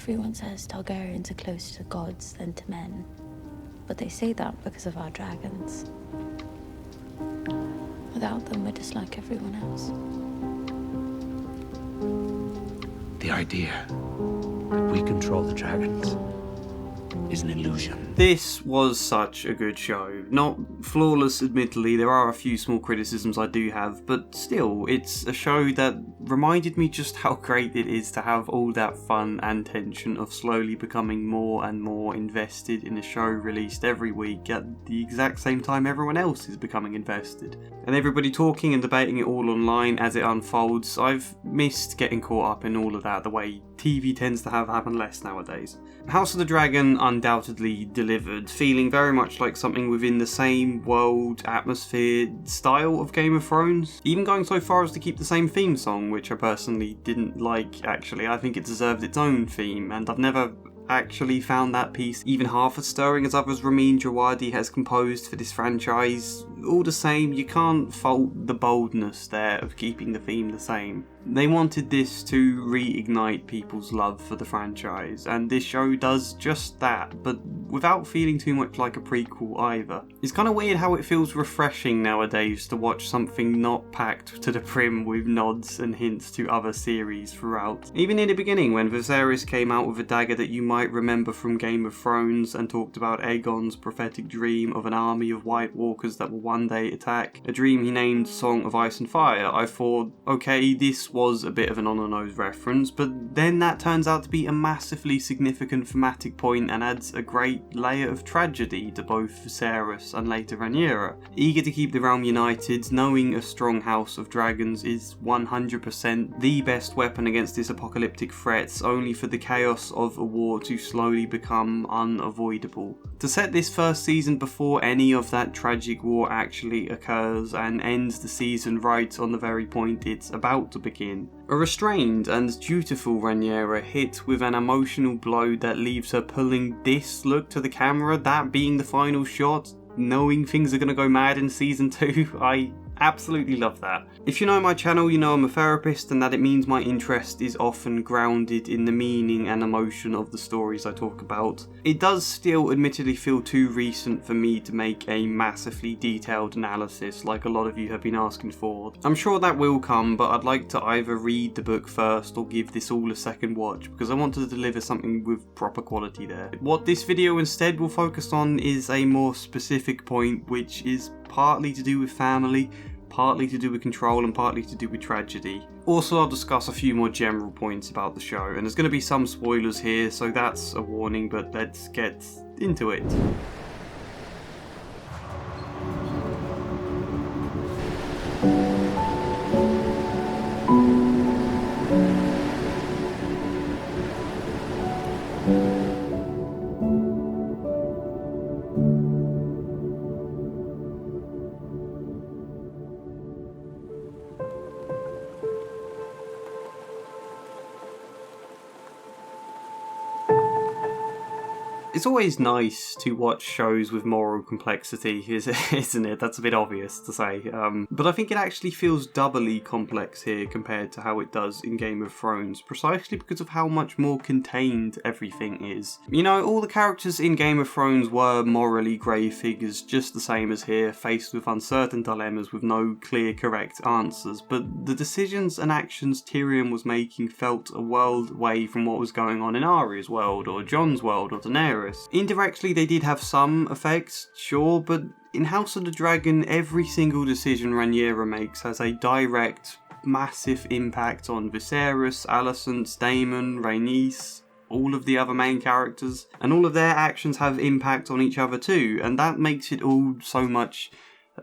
Everyone says Targaryens are closer to gods than to men. But they say that because of our dragons. Without them, we're just like everyone else. The idea that we control the dragons is an illusion. This was such a good show. Not flawless, admittedly, there are a few small criticisms I do have, but still, it's a show that reminded me just how great it is to have all that fun and tension of slowly becoming more and more invested in a show released every week at the exact same time everyone else is becoming invested. And everybody talking and debating it all online as it unfolds. I've missed getting caught up in all of that, the way TV tends to have happen less nowadays. House of the Dragon undoubtedly delivered, feeling very much like something within the same world, atmosphere, style of Game of Thrones. Even going so far as to keep the same theme song, which I personally didn't like actually. I think it deserved its own theme, and I've never actually found that piece even half as stirring as others Ramin Djawadi has composed for this franchise. All the same, you can't fault the boldness there of keeping the theme the same. They wanted this to reignite people's love for the franchise, and this show does just that, but without feeling too much like a prequel either. It's kind of weird how it feels refreshing nowadays to watch something not packed to the brim with nods and hints to other series throughout. Even in the beginning, when Viserys came out with a dagger that you might remember from Game of Thrones and talked about Aegon's prophetic dream of an army of White Walkers that will one day attack, a dream he named Song of Ice and Fire, I thought, okay, this was a bit of an on-the-nose reference, but then that turns out to be a massively significant thematic point and adds a great layer of tragedy to both Viserys and later Rhaenyra. Eager to keep the realm united, knowing a strong house of dragons is 100% the best weapon against this apocalyptic threats, only for the chaos of a war to slowly become unavoidable. To set this first season before any of that tragic war actually occurs and ends the season right on the very point it's about to begin. A restrained and dutiful Rhaenyra hit with an emotional blow that leaves her pulling this look to the camera, that being the final shot, knowing things are going to go mad in season 2, I absolutely love that. If you know my channel, you know I'm a therapist and that it means my interest is often grounded in the meaning and emotion of the stories I talk about. It does still admittedly feel too recent for me to make a massively detailed analysis like a lot of you have been asking for. I'm sure that will come, but I'd like to either read the book first or give this all a second watch because I want to deliver something with proper quality there. What this video instead will focus on is a more specific point, which is partly to do with family, partly to do with control, and partly to do with tragedy. Also, I'll discuss a few more general points about the show, and there's going to be some spoilers here, so that's a warning, but let's get into it. It's always nice to watch shows with moral complexity, isn't it? That's a bit obvious to say. But I think it actually feels doubly complex here compared to how it does in Game of Thrones, precisely because of how much more contained everything is. You know, all the characters in Game of Thrones were morally grey figures, just the same as here, faced with uncertain dilemmas with no clear correct answers, but the decisions and actions Tyrion was making felt a world away from what was going on in Arya's world, or Jon's world, or Daenerys. Indirectly, they did have some effects, sure, but in House of the Dragon, every single decision Rhaenyra makes has a direct, massive impact on Viserys, Alicent, Daemon, Rhaenys, all of the other main characters, and all of their actions have impact on each other too, and that makes it all so much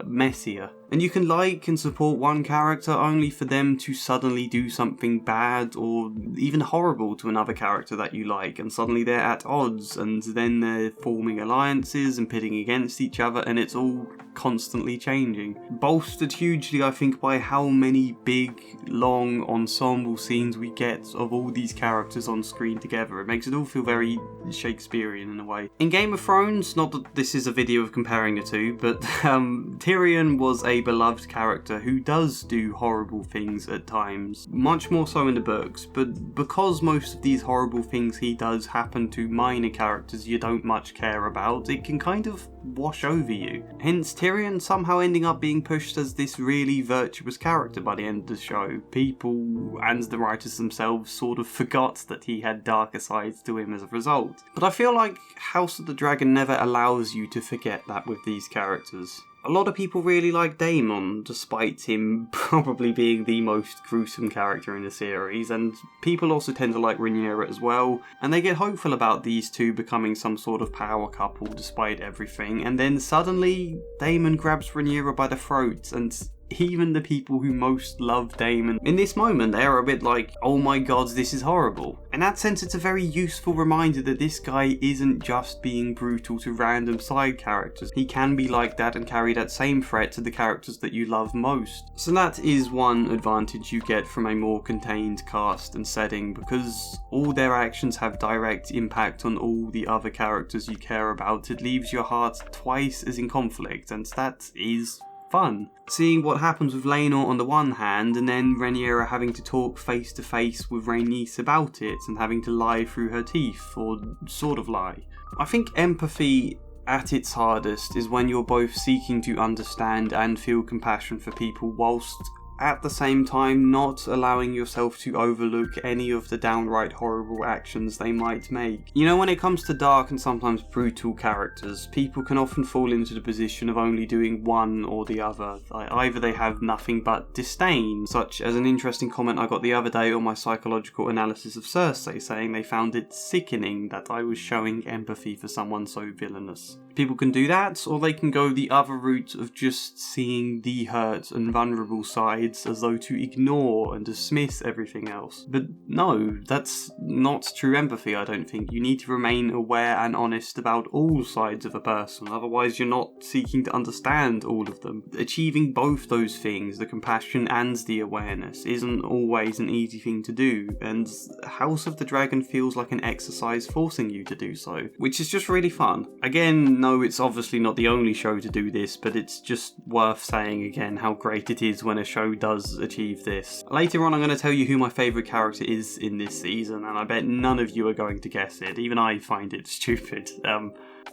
messier. And you can like and support one character only for them to suddenly do something bad or even horrible to another character that you like, and suddenly they're at odds, and then they're forming alliances and pitting against each other, and it's all constantly changing. Bolstered hugely, I think, by how many big, long ensemble scenes we get of all these characters on screen together. It makes it all feel very Shakespearean in a way. In Game of Thrones, not that this is a video of comparing the two, but Tyrion was a beloved character who does do horrible things at times, much more so in the books, but because most of these horrible things he does happen to minor characters you don't much care about, it can kind of wash over you. Hence Tyrion somehow ending up being pushed as this really virtuous character by the end of the show. People and the writers themselves sort of forgot that he had darker sides to him as a result. But I feel like House of the Dragon never allows you to forget that with these characters. A lot of people really like Daemon, despite him probably being the most gruesome character in the series, and people also tend to like Rhaenyra as well, and they get hopeful about these two becoming some sort of power couple despite everything, and then suddenly Daemon grabs Rhaenyra by the throat, and even the people who most love Daemon in this moment, they are a bit like, oh my god, this is horrible. In that sense, it's a very useful reminder that this guy isn't just being brutal to random side characters. He can be like that and carry that same threat to the characters that you love most. So that is one advantage you get from a more contained cast and setting, because all their actions have direct impact on all the other characters you care about. It leaves your heart twice as in conflict, and that is fun. Seeing what happens with Laenor on the one hand, and then Rhaenyra having to talk face to face with Rhaenys about it, and having to lie through her teeth, or sort of lie. I think empathy at its hardest is when you're both seeking to understand and feel compassion for people whilst at the same time not allowing yourself to overlook any of the downright horrible actions they might make. You know, when it comes to dark and sometimes brutal characters, people can often fall into the position of only doing one or the other. Either they have nothing but disdain, such as an interesting comment I got the other day on my psychological analysis of Cersei, saying they found it sickening that I was showing empathy for someone so villainous. People can do that, or they can go the other route of just seeing the hurt and vulnerable sides as though to ignore and dismiss everything else. But no, that's not true empathy, I don't think. You need to remain aware and honest about all sides of a person, otherwise you're not seeking to understand all of them. Achieving both those things, the compassion and the awareness, isn't always an easy thing to do, and House of the Dragon feels like an exercise forcing you to do so, which is just really fun. Again, no, it's obviously not the only show to do this, but it's just worth saying again how great it is when a show does achieve this. Later on I'm going to tell you who my favourite character is in this season, and I bet none of you are going to guess it. Even I find it stupid.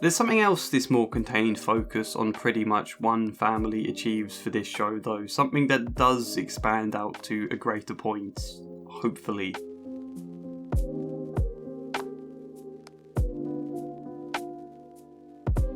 There's something else this more contained focus on pretty much one family achieves for this show though, something that does expand out to a greater point, hopefully.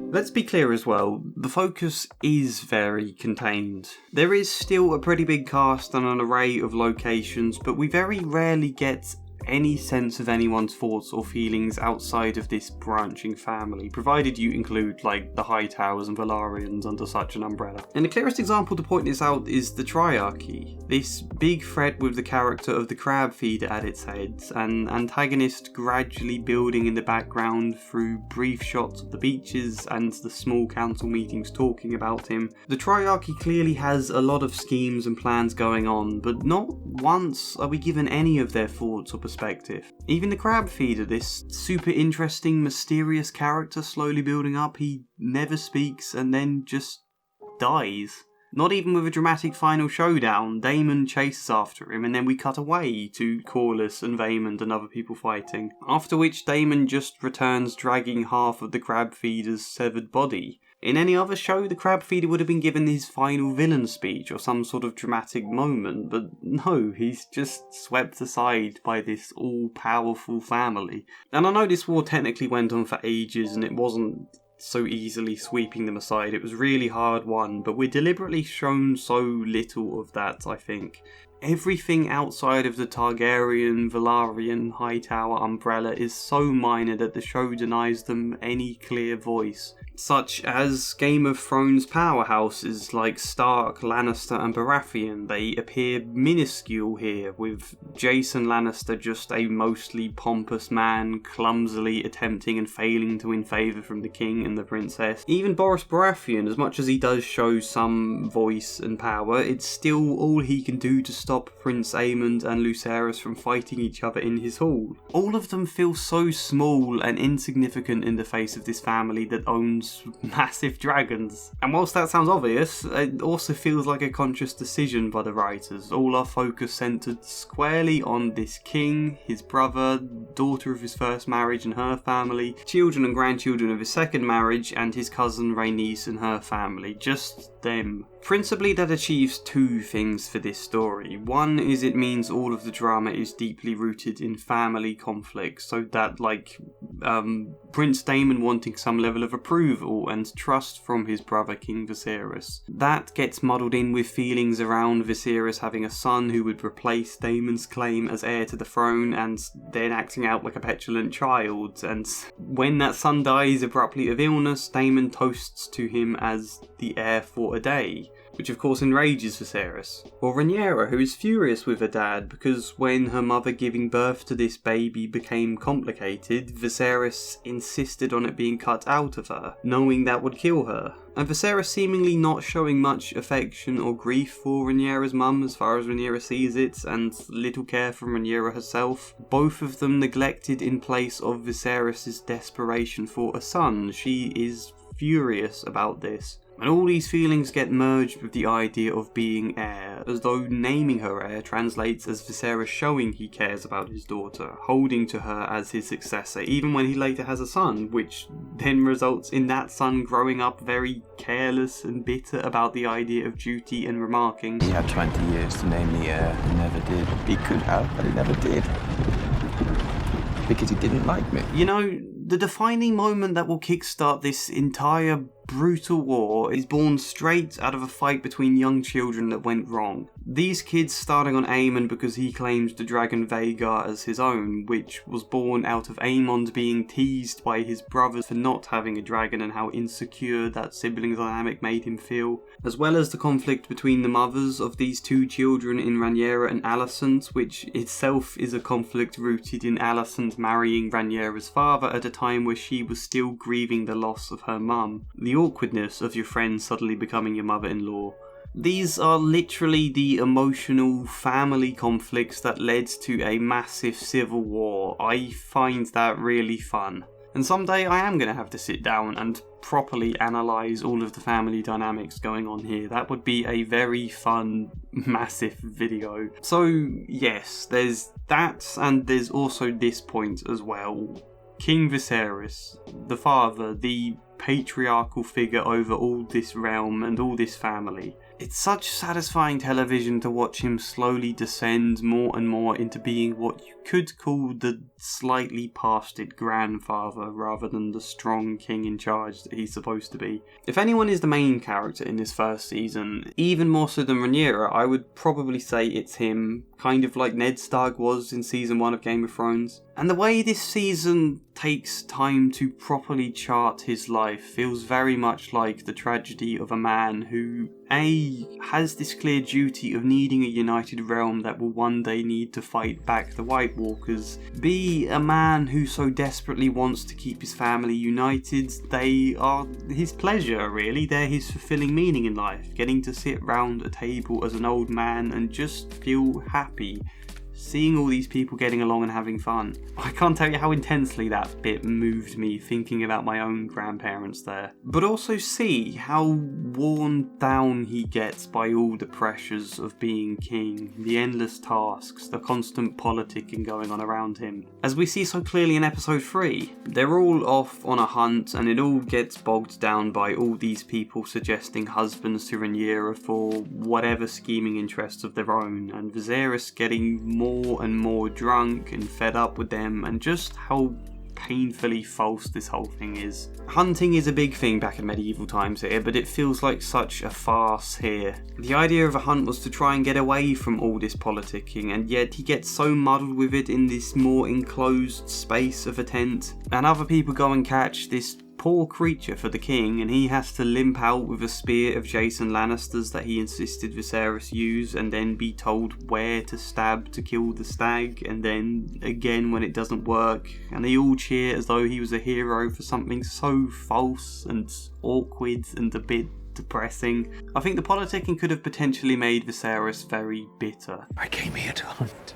Let's be clear as well, the focus is very contained. There is still a pretty big cast and an array of locations, but we very rarely get any sense of anyone's thoughts or feelings outside of this branching family, provided you include like the Hightowers and Velaryons under such an umbrella. And the clearest example to point this out is the Triarchy, this big threat with the character of the crab feeder at its head, an antagonist gradually building in the background through brief shots of the beaches and the small council meetings talking about him. The Triarchy clearly has a lot of schemes and plans going on, but not once are we given any of their thoughts or perspective. Even the crab feeder, this super interesting, mysterious character slowly building up, he never speaks and then just dies. Not even with a dramatic final showdown. Daemon chases after him and then we cut away to Corlys and Vaemond and other people fighting. After which Daemon just returns dragging half of the crab feeder's severed body. In any other show, the crab feeder would have been given his final villain speech or some sort of dramatic moment, but no, he's just swept aside by this all-powerful family. And I know this war technically went on for ages and it wasn't so easily sweeping them aside. It was really hard won, but we're deliberately shown so little of that, I think. Everything outside of the Targaryen, Velaryon, Hightower umbrella is so minor that the show denies them any clear voice. Such as Game of Thrones powerhouses like Stark, Lannister and Baratheon. They appear minuscule here, with Jason Lannister just a mostly pompous man, clumsily attempting and failing to win favour from the king and the princess. Even Boris Baratheon, as much as he does show some voice and power, it's still all he can do to stop stop Prince Aemond and Lucerys from fighting each other in his hall. All of them feel so small and insignificant in the face of this family that owns massive dragons. And whilst that sounds obvious, it also feels like a conscious decision by the writers. All our focus centred squarely on this king, his brother, daughter of his first marriage and her family, children and grandchildren of his second marriage, and his cousin Rhaenys and her family. Just them. Principally, that achieves two things for this story. One is it means all of the drama is deeply rooted in family conflict, so that, like, Prince Daemon wanting some level of approval and trust from his brother King Viserys. That gets muddled in with feelings around Viserys having a son who would replace Daemon's claim as heir to the throne, and then acting out like a petulant child. And when that son dies abruptly of illness, Daemon toasts to him as the heir for a day, which of course enrages Viserys. Or Rhaenyra, who is furious with her dad because when her mother giving birth to this baby became complicated, Viserys insisted on it being cut out of her, knowing that would kill her. And Viserys seemingly not showing much affection or grief for Rhaenyra's mum as far as Rhaenyra sees it, and little care from Rhaenyra herself. Both of them neglected in place of Viserys' desperation for a son. She is furious about this. And all these feelings get merged with the idea of being heir, as though naming her heir translates as Viserys showing he cares about his daughter, holding to her as his successor, even when he later has a son, which then results in that son growing up very careless and bitter about the idea of duty and remarking, "He had 20 years to name the heir and never did. He could have, but he never did. Because he didn't like me." You know, the defining moment that will kickstart this entire brutal war is born straight out of a fight between young children that went wrong. These kids starting on Aemon because he claims the dragon Vhagar as his own, which was born out of Aemond being teased by his brothers for not having a dragon and how insecure that sibling dynamic made him feel, as well as the conflict between the mothers of these two children in Rhaenyra and Alicent, which itself is a conflict rooted in Alicent marrying Rhaenyra's father at a time where she was still grieving the loss of her mum. The awkwardness of your friend suddenly becoming your mother-in-law. These are literally the emotional family conflicts that led to a massive civil war. I find that really fun. And someday I am going to have to sit down and properly analyse all of the family dynamics going on here. That would be a very fun, massive video. So yes, there's that, and there's also this point as well. King Viserys, the father, the patriarchal figure over all this realm and all this family. It's such satisfying television to watch him slowly descend more and more into being what you could call the slightly past-it grandfather rather than the strong king in charge that he's supposed to be. If anyone is the main character in this first season, even more so than Rhaenyra, I would probably say it's him, kind of like Ned Stark was in season 1 of Game of Thrones. And the way this season takes time to properly chart his life feels very much like the tragedy of a man who A, has this clear duty of needing a united realm that will one day need to fight back the White Walkers, B, a man who so desperately wants to keep his family united. They are his pleasure, really. They're his fulfilling meaning in life, getting to sit round a table as an old man and just feel happy, seeing all these people getting along and having fun. I can't tell you how intensely that bit moved me thinking about my own grandparents there. But also see how worn down he gets by all the pressures of being king, the endless tasks, the constant politicking going on around him. As we see so clearly in episode 3, they're all off on a hunt and it all gets bogged down by all these people suggesting husbands to Rhaenyra for whatever scheming interests of their own, and Viserys getting more and more drunk and fed up with them, and just how painfully false this whole thing is. Hunting is a big thing back in medieval times here, but it feels like such a farce here. The idea of a hunt was to try and get away from all this politicking, and yet he gets so muddled with it in this more enclosed space of a tent, and other people go and catch this poor creature for the king, and he has to limp out with a spear of Jason Lannister's that he insisted Viserys use, and then be told where to stab to kill the stag, and then again when it doesn't work, and they all cheer as though he was a hero for something so false and awkward and a bit depressing. I think the politicking could have potentially made Viserys very bitter. I came here to hunt.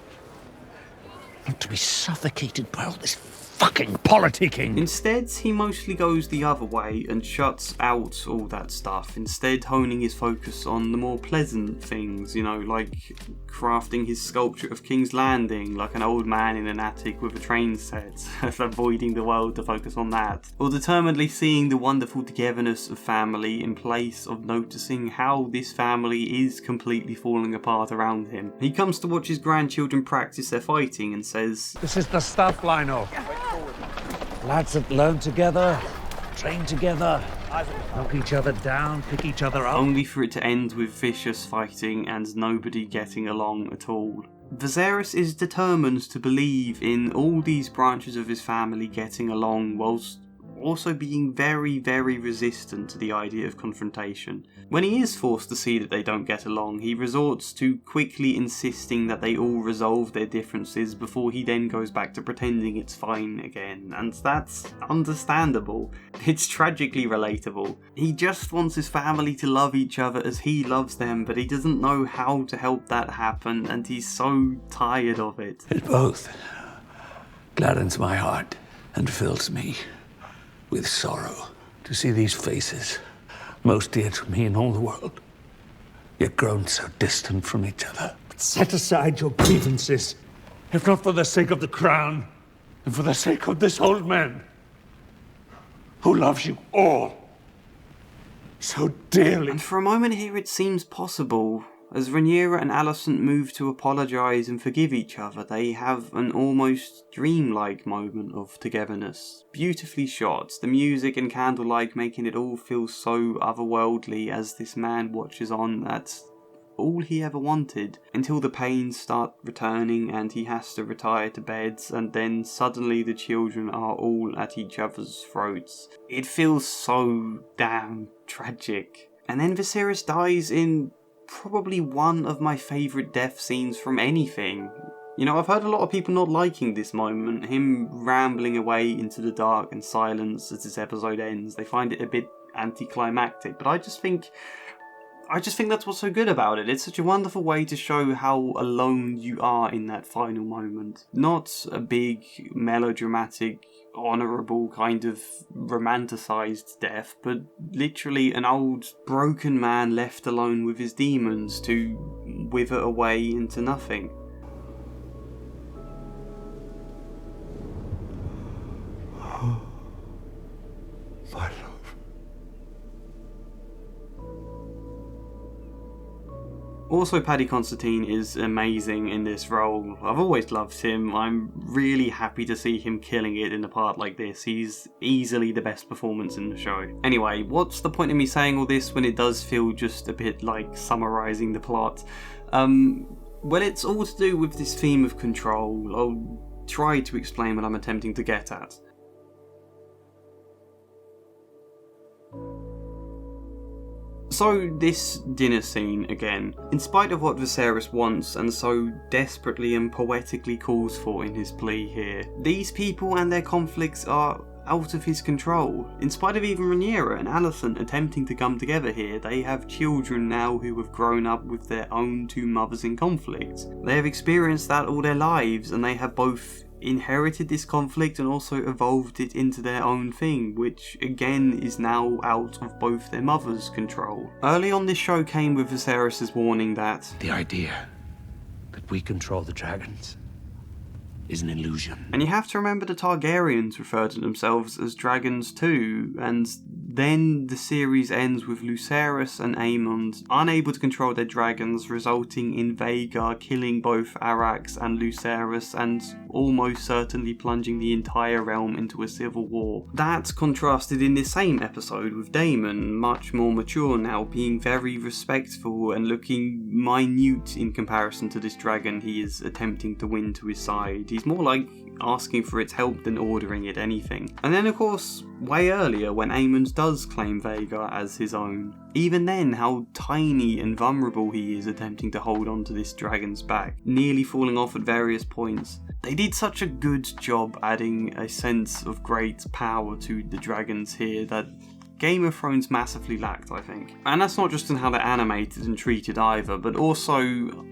Not to be suffocated by all this fucking politicking. Instead, he mostly goes the other way and shuts out all that stuff, instead honing his focus on the more pleasant things, you know, like crafting his sculpture of King's Landing, like an old man in an attic with a train set, avoiding the world to focus on that, or determinedly seeing the wonderful togetherness of family in place of noticing how this family is completely falling apart around him. He comes to watch his grandchildren practice their fighting and says, "This is the stuff, Lino. Lads that learn together, train together, knock each other down, pick each other up." only for it to end with vicious fighting and nobody getting along at all. Viserys is determined to believe in all these branches of his family getting along, whilst also being very, very resistant to the idea of confrontation. When he is forced to see that they don't get along, he resorts to quickly insisting that they all resolve their differences before he then goes back to pretending it's fine again, and that's understandable. It's tragically relatable. He just wants his family to love each other as he loves them, but he doesn't know how to help that happen, and he's so tired of it. It both gladdens my heart and fills me with sorrow to see these faces, most dear to me in all the world, yet grown so distant from each other. But set aside your grievances, if not for the sake of the crown, and for the sake of this old man, who loves you all so dearly. And for a moment here it seems possible. As Rhaenyra and Alicent move to apologise and forgive each other, they have an almost dreamlike moment of togetherness. Beautifully shot, the music and candlelight making it all feel so otherworldly as this man watches on. That's all he ever wanted, until the pains start returning and he has to retire to bed, and then suddenly the children are all at each other's throats. It feels so damn tragic. And then Viserys dies in probably one of my favourite death scenes from anything. You know, I've heard a lot of people not liking this moment, him rambling away into the dark and silence as this episode ends. They find it a bit anticlimactic, but I just think that's what's so good about it. It's such a wonderful way to show how alone you are in that final moment. Not a big, melodramatic, honourable kind of romanticised death, but literally an old, broken man left alone with his demons to wither away into nothing. My love. Also, Paddy Considine is amazing in this role. I've always loved him. I'm really happy to see him killing it in a part like this. He's easily the best performance in the show. Anyway, what's the point of me saying all this when it does feel just a bit like summarising the plot? Well, it's all to do with this theme of control. I'll try to explain what I'm attempting to get at. So, this dinner scene again. In spite of what Viserys wants and so desperately and poetically calls for in his plea here, these people and their conflicts are out of his control. In spite of even Rhaenyra and Alicent attempting to come together here, they have children now who have grown up with their own two mothers in conflict. They have experienced that all their lives, and they have both inherited this conflict and also evolved it into their own thing, which again is now out of both their mothers' control. Early on, this show came with Viserys' warning that The idea that we control the dragons is an illusion. And you have to remember the Targaryens refer to themselves as dragons too, and then the series ends with Lucerys and Aemond unable to control their dragons, resulting in Vhagar killing both Arrax and Lucerys and almost certainly plunging the entire realm into a civil war. That's contrasted in this same episode with Daemon, much more mature now, being very respectful and looking minute in comparison to this dragon he is attempting to win to his side. He's more like asking for its help than ordering it anything. And then of course, way earlier when Aemond does claim Vhagar as his own. Even then, how tiny and vulnerable he is attempting to hold on to this dragon's back, nearly falling off at various points. They did such a good job adding a sense of great power to the dragons here that Game of Thrones massively lacked, I think. And that's not just in how they're animated and treated either, but also,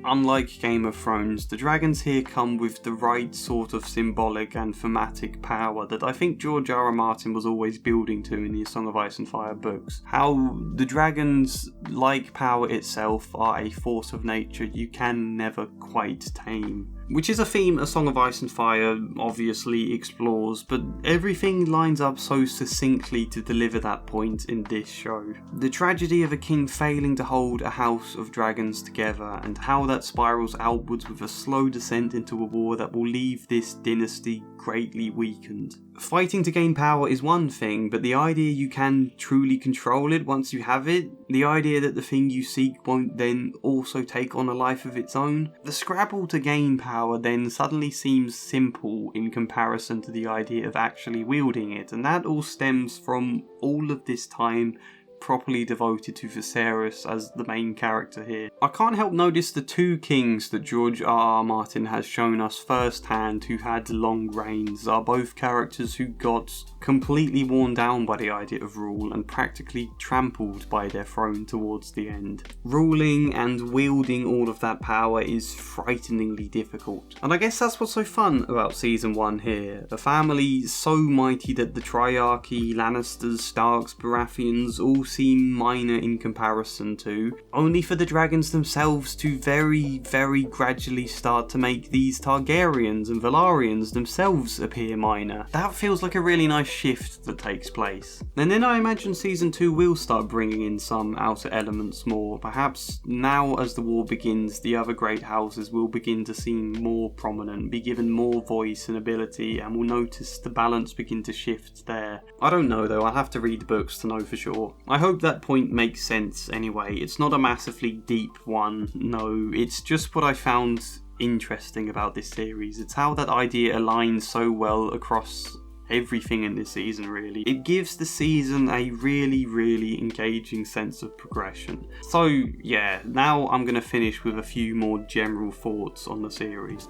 unlike Game of Thrones, the dragons here come with the right sort of symbolic and thematic power that I think George R.R. Martin was always building to in the Song of Ice and Fire books. How the dragons, like power itself, are a force of nature you can never quite tame. Which is a theme A Song of Ice and Fire obviously explores, but everything lines up so succinctly to deliver that point in this show. The tragedy of a king failing to hold a house of dragons together, and how that spirals outwards with a slow descent into a war that will leave this dynasty greatly weakened. Fighting to gain power is one thing, but the idea you can truly control it once you have it, the idea that the thing you seek won't then also take on a life of its own, the scrabble to gain power then suddenly seems simple in comparison to the idea of actually wielding it, and that all stems from all of this time properly devoted to Viserys as the main character here. I can't help notice the two kings that George R.R. Martin has shown us firsthand who had long reigns are both characters who got completely worn down by the idea of rule and practically trampled by their throne towards the end. Ruling and wielding all of that power is frighteningly difficult. And I guess that's what's so fun about season 1 here. A family so mighty that the Triarchy, Lannisters, Starks, Baratheons all seem minor in comparison to, only for the dragons themselves to very, very gradually start to make these Targaryens and Velaryons themselves appear minor. That feels like a really nice shift that takes place. And then I imagine season 2 will start bringing in some outer elements more. Perhaps now as the war begins, the other great houses will begin to seem more prominent, be given more voice and ability, and we'll notice the balance begin to shift there. I don't know though, I'll have to read the books to know for sure. I hope that point makes sense anyway. It's not a massively deep one, no, it's just what I found interesting about this series. It's how that idea aligns so well across everything in this season, really. It gives the season a really, really engaging sense of progression. So yeah, now I'm going to finish with a few more general thoughts on the series.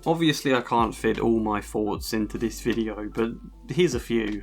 Obviously I can't fit all my thoughts into this video, but here's a few.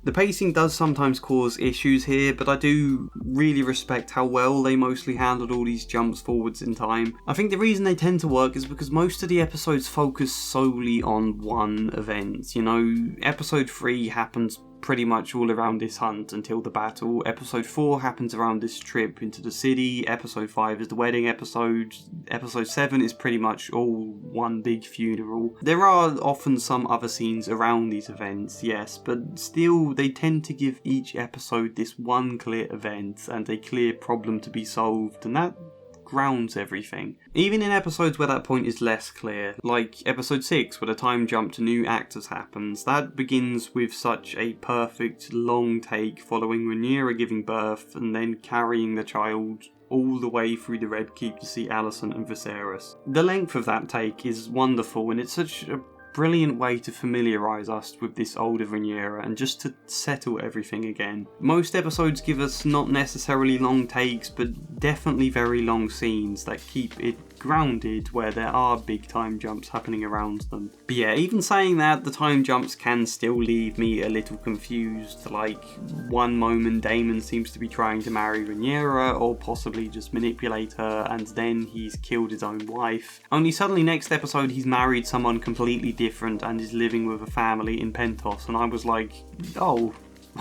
The pacing does sometimes cause issues here, but I do really respect how well they mostly handled all these jumps forwards in time. I think the reason they tend to work is because most of the episodes focus solely on one event. You know, episode 3 happens pretty much all around this hunt until the battle. Episode 4 happens around this trip into the city. Episode 5 is the wedding episode. Episode 7 is pretty much all one big funeral. There are often some other scenes around these events, yes, but still they tend to give each episode this one clear event and a clear problem to be solved, and that grounds everything. Even in episodes where that point is less clear, like episode 6 where the time jump to new actors happens, that begins with such a perfect long take following Rhaenyra giving birth and then carrying the child all the way through the Red Keep to see Alicent and Viserys. The length of that take is wonderful, and it's such a brilliant way to familiarise us with this older Rhaenyra and just to settle everything again. Most episodes give us not necessarily long takes, but definitely very long scenes that keep it grounded where there are big time jumps happening around them. But yeah, even saying that, the time jumps can still leave me a little confused. Like, one moment Daemon seems to be trying to marry Rhaenyra, or possibly just manipulate her, and then he's killed his own wife. Only suddenly next episode he's married someone completely different and is living with a family in Pentos, and I was like, oh,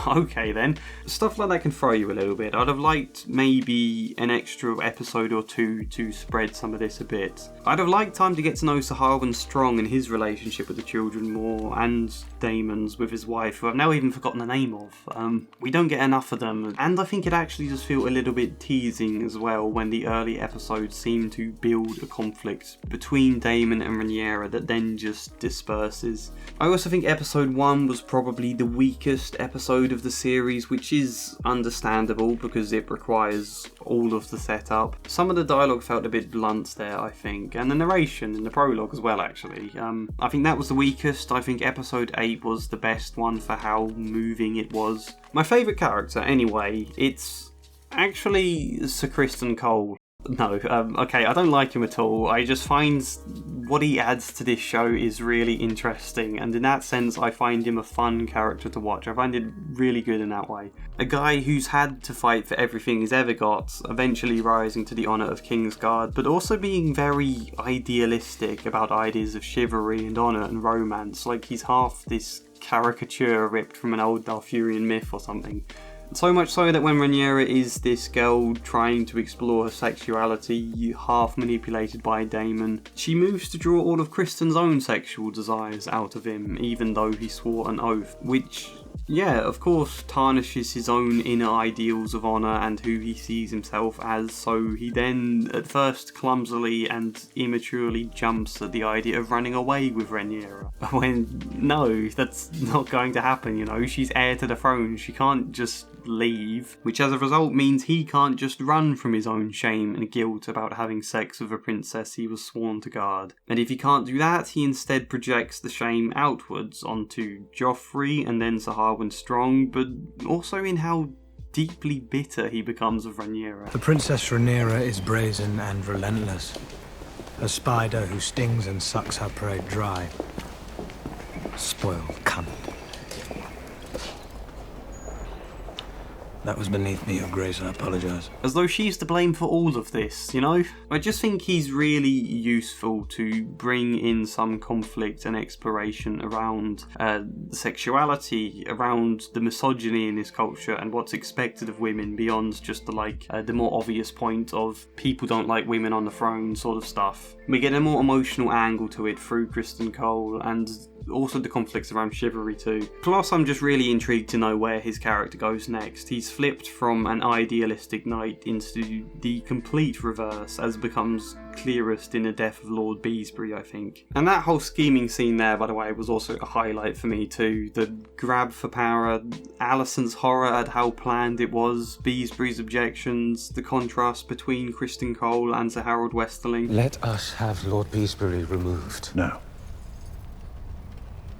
okay then. Stuff like that can throw you a little bit. I'd have liked maybe an extra episode or two to spread some of this a bit. I'd have liked time to get to know Saharwin Strong and his relationship with the children more, and Daemon's with his wife, who I've now even forgotten the name of. We don't get enough of them, and I think it actually does feel a little bit teasing as well when the early episodes seem to build a conflict between Daemon and Rhaenyra that then just disperses. I also think episode 1 was probably the weakest episode of the series, which is understandable because it requires all of the setup. Some of the dialogue felt a bit blunt there, I think, and the narration in the prologue as well, actually. I think that was the weakest. I think episode 8 was the best one for how moving it was. My favourite character, anyway, it's actually Sir Criston Cole. No, okay, I don't like him at all. I just find what he adds to this show is really interesting, and in that sense I find him a fun character to watch. I find it really good in that way. A guy who's had to fight for everything he's ever got, eventually rising to the honour of Kingsguard, but also being very idealistic about ideas of chivalry and honour and romance, like he's half this caricature ripped from an old Arthurian myth or something. So much so that when Rhaenyra is this girl trying to explore her sexuality, half manipulated by Daemon, she moves to draw all of Kristen's own sexual desires out of him, even though he swore an oath, which, yeah, of course tarnishes his own inner ideals of honour and who he sees himself as, so he then, at first clumsily and immaturely jumps at the idea of running away with Rhaenyra. When, no, that's not going to happen, you know, she's heir to the throne, she can't just leave, which as a result means he can't just run from his own shame and guilt about having sex with a princess he was sworn to guard. And if he can't do that, he instead projects the shame outwards onto Joffrey and then Sir Harwin Strong, but also in how deeply bitter he becomes of Rhaenyra. The Princess Rhaenyra is brazen and relentless, a spider who stings and sucks her prey dry. Spoiled cunt. That was beneath me, Your Grace, I apologise. As though she's to blame for all of this, you know? I just think he's really useful to bring in some conflict and exploration around sexuality, around the misogyny in this culture and what's expected of women beyond just the more obvious point of people don't like women on the throne sort of stuff. We get a more emotional angle to it through Criston Cole and also the conflicts around chivalry too. Plus, I'm just really intrigued to know where his character goes next. He's flipped from an idealistic knight into the complete reverse, as becomes clearest in the death of Lord Beesbury, I think. And that whole scheming scene there, by the way, was also a highlight for me too. The grab for power, Alicent's horror at how planned it was, Beesbury's objections, the contrast between Criston Cole and Sir Harold Westerling. Let us have Lord Beesbury removed. No.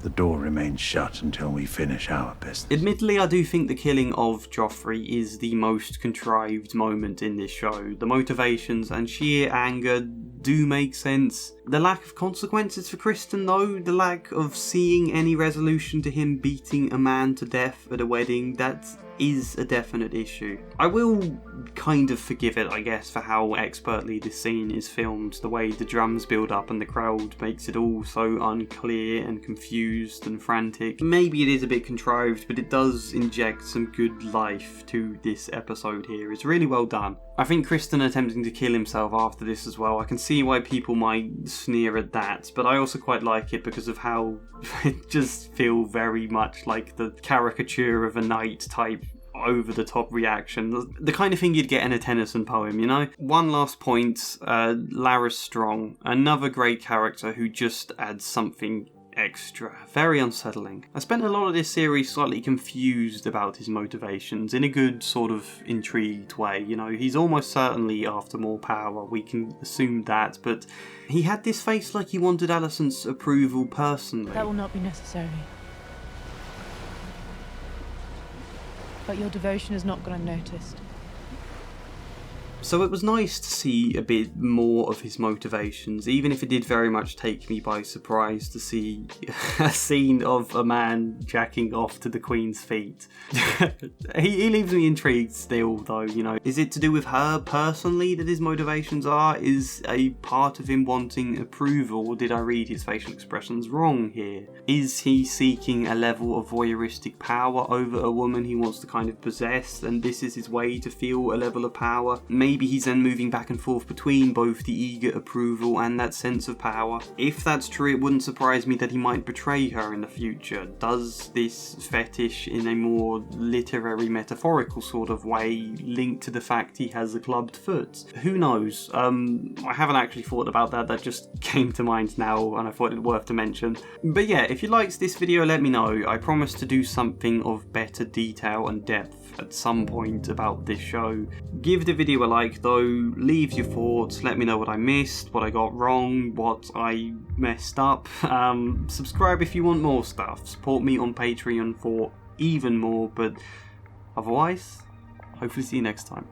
The door remains shut until we finish our business. Admittedly, I do think the killing of Joffrey is the most contrived moment in this show. The motivations and sheer anger do make sense. The lack of consequences for Criston though, the lack of seeing any resolution to him beating a man to death at a wedding, that is a definite issue. I will kind of forgive it, I guess, for how expertly this scene is filmed. The way the drums build up and the crowd makes it all so unclear and confused and frantic. Maybe it is a bit contrived, but it does inject some good life to this episode here. It's really well done. I think Criston attempting to kill himself after this as well, I can see why people might sneer at that, but I also quite like it because of how it just feels very much like the caricature of a knight type over-the-top reaction. The kind of thing you'd get in a Tennyson poem, you know? One last point, Larys Strong, another great character who just adds something extra. Very unsettling. I spent a lot of this series slightly confused about his motivations, in a good sort of intrigued way, you know? He's almost certainly after more power, we can assume that, but he had this face like he wanted Alicent's approval personally. That will not be necessary. But your devotion has not gone unnoticed. So it was nice to see a bit more of his motivations, even if it did very much take me by surprise to see a scene of a man jacking off to the Queen's feet. he leaves me intrigued still, though, you know. Is it to do with her personally that his motivations are? Is a part of him wanting approval, or did I read his facial expressions wrong here? Is he seeking a level of voyeuristic power over a woman he wants to kind of possess, and this is his way to feel a level of power? Maybe he's then moving back and forth between both the eager approval and that sense of power. If that's true, it wouldn't surprise me that he might betray her in the future. Does this fetish in a more literary, metaphorical sort of way link to the fact he has a clubbed foot? Who knows? I haven't actually thought about that, that just came to mind now and I thought it worth to mention. But yeah, if you liked this video, let me know. I promise to do something of better detail and depth at some point about this show. Give the video a like though, leave your thoughts, let me know what I missed, what I got wrong, what I messed up. Subscribe if you want more stuff, support me on Patreon for even more, but otherwise, hopefully see you next time.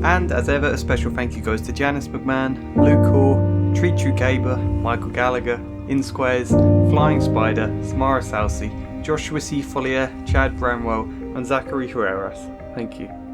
And as ever, a special thank you goes to Janice McMahon, Luke Hoare, Treat Gaber, Michael Gallagher, InSquares, Flying Spider, Samara Salsi, Joshua C. Follier, Chad Bramwell, and Zachary Herreras. Thank you.